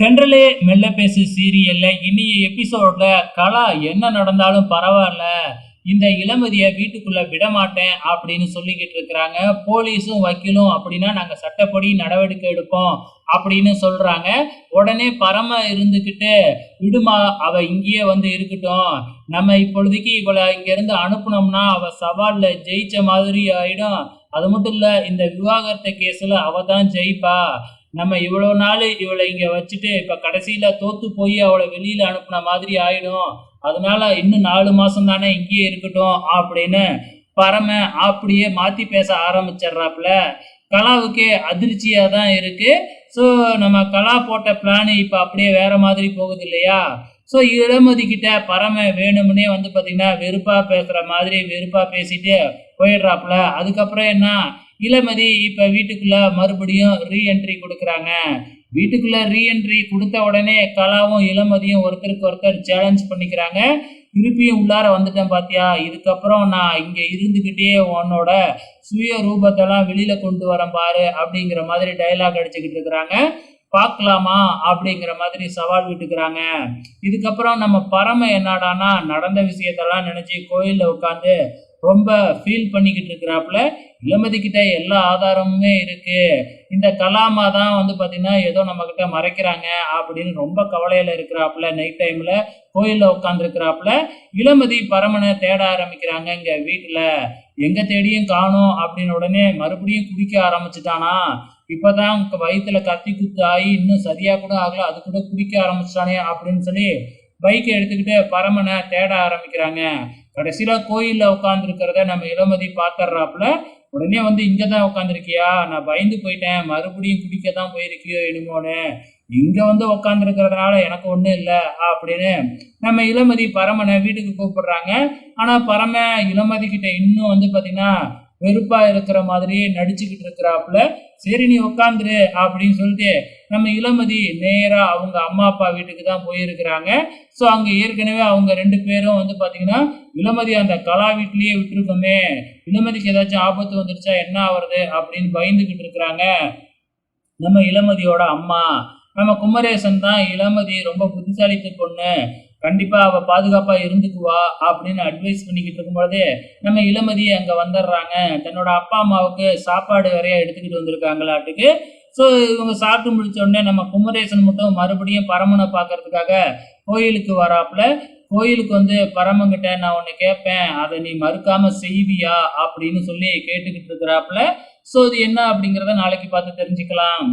தென்றலே மெல்ல பேசு சீரியல்ல இன்னைய எபிசோட்ல கலா என்ன நடந்தாலும் பரவாயில்ல, இந்த இளமதிய வீட்டுக்குள்ள விடமாட்டேன் அப்படின்னு சொல்லிக்கிட்டு இருக்கிறாங்க. போலீஸும் வக்கீலும் அப்படின்னா நாங்க சட்டப்படி நடவடிக்கை எடுப்போம் அப்படின்னு சொல்றாங்க. உடனே பரம இருந்துகிட்டு, விடுமா அவ இங்கேயே வந்து இருக்கட்டும், நம்ம இப்பொழுதைக்கு இவளை இங்க இருந்து அனுப்புனோம்னா அவ சவால்ல ஜெயிச்ச மாதிரி ஆயிடும். அது மட்டும் இல்ல, இந்த விவாகரத்து கேஸ்ல அவ தான் ஜெயிப்பா. நம்ம இவ்வளவு நாள் இவளை இங்க வச்சுட்டு இப்ப கடைசியில தோத்து போய் அவளை வெளியில அனுப்புன மாதிரி ஆயிடும். அதனால இன்னும் 4 மாசம் தானே இங்கேயே இருக்கட்டும் அப்படின்னு பரம அப்படியே மாத்தி பேச ஆரம்பிச்சிடுறாப்புல. கலாவுக்கே அதிர்ச்சியா தான் இருக்கு. ஸோ நம்ம கலா போட்ட பிளான் இப்ப அப்படியே வேற மாதிரி போகுது இல்லையா? ஸோ இளமதி கிட்ட பரம வேணும்னே வந்து பாத்தீங்கன்னா வெறுப்பா பேசுற மாதிரி வெறுப்பா பேசிட்டு போயிடுறாப்புல. அதுக்கப்புறம் என்ன, இளமதி இப்ப வீட்டுக்குள்ள மறுபடியும் ரீஎன்ட்ரி கொடுக்குறாங்க. வீட்டுக்குள்ள ரீஎன்ட்ரி கொடுத்த உடனே கலாவும் இளமதியும் ஒருத்தருக்கு ஒருத்தர் சேலஞ்ச் பண்ணிக்கிறாங்க. திருப்பியும் உள்ளார வந்துட்டேன் பாத்தியா, இதுக்கப்புறம் நான் இங்க இருந்துகிட்டே உன்னோட சுய ரூபத்தெல்லாம் வெளியில கொண்டு வரேன் பாரு அப்படிங்கிற மாதிரி டைலாக் அடிச்சுக்கிட்டு இருக்கிறாங்க. பார்க்கலாமா அப்படிங்கிற மாதிரி சவால் விட்டுக்கிறாங்க. இதுக்கப்புறம் நம்ம பரம என்னடானா நடந்த விஷயத்தெல்லாம் நினைச்சு கோயில்ல உட்காந்து ரொம்ப ஃபீல் பண்ணிக்கிட்டு இருக்கிறாப்புல. இளமதி கிட்ட எல்லா ஆதாரமுமே இருக்கு, இந்த கலாமா தான் வந்து பாத்தீங்கன்னா ஏதோ நம்ம கிட்ட மறைக்கிறாங்க அப்படின்னு ரொம்ப கவலையில இருக்கிறாப்புல. நைட் டைம்ல கோயில்ல உட்கார்ந்து இருக்கிறாப்புல. இளமதி பரமனை தேட ஆரம்பிக்கிறாங்க இங்க வீட்டுல. எங்க தேடியும் காணோம் அப்படின்னு உடனே மறுபடியும் குடிக்க ஆரம்பிச்சுட்டானா. இப்பதான் வயிற்றுல கத்தி குத்து ஆகி இன்னும் சரியா கூட ஆகல, அது கூட குடிக்க ஆரம்பிச்சிட்டானே அப்படின்னு சொல்லி பைக்கை எடுத்துக்கிட்டு பரமனை தேட ஆரம்பிக்கிறாங்க. கடைசியில கோயில்ல உட்கார்ந்து இருக்கிறத நம்ம இளமதி பாத்துறாப்புல. உடனே வந்து இங்கதான் உட்காந்துருக்கியா, நான் பயந்து போயிட்டேன், மறுபடியும் குடிக்கத்தான் போயிருக்கியோ இனிமோன்னு, இங்க வந்து உட்கார்ந்து இருக்கிறதுனால எனக்கு ஒண்ணும் இல்லை அப்படின்னு நம்ம இளமதி பரமனை வீட்டுக்கு கூப்பிடுறாங்க. ஆனா பரம இளமதி கிட்ட இன்னும் வந்து பாத்தீங்கன்னா வெறுப்பா இருக்கிற மாதிரியே நடிச்சுக்கிட்டு இருக்கிறாப்புல. சரி நீ உட்காந்துரு அப்படின்னு சொல்லிட்டு நம்ம இளமதி நேரா அவங்க அம்மா அப்பா வீட்டுக்கு தான் போயிருக்கிறாங்க. ஸோ அங்க ஏற்கனவே அவங்க 2 பேரும் வந்து பாத்தீங்கன்னா இளமதி அந்த கலா வீட்லயே விட்டுருக்கோமே, இளமதிக்கு ஏதாச்சும் ஆபத்து வந்துருச்சா என்ன ஆகுறது அப்படின்னு பயந்துகிட்டு இருக்கிறாங்க. நம்ம இளமதியோட அம்மா நம்ம குமரேசன் தான் இளமதி ரொம்ப புத்திசாலித்து பொண்ணு, கண்டிப்பா அவ பாதுகாப்பா இருந்துக்குவா அப்படின்னு அட்வைஸ் பண்ணிக்கிட்டு இருக்கும்போதே நம்ம இளமதி அங்க வந்துடுறாங்க. தன்னோட அப்பா அம்மாவுக்கு சாப்பாடு வேறையா எடுத்துக்கிட்டு வந்திருக்காங்களாட்டுக்கு. ஸோ இவங்க சாப்பிட்டு முடிச்ச உடனே நம்ம குமரேசன் மட்டும் மறுபடியும் பரமனை பார்க்கறதுக்காக கோயிலுக்கு வராப்புல. கோயிலுக்கு வந்து பரமங்கிட்ட நான் உன்னை கேட்பேன், அதை நீ மறுக்காம செய்வியா அப்படின்னு சொல்லி கேட்டுக்கிட்டு இருக்கிறாப்புல. ஸோ இது என்ன அப்படிங்கிறத நாளைக்கு பார்த்து தெரிஞ்சுக்கலாம்.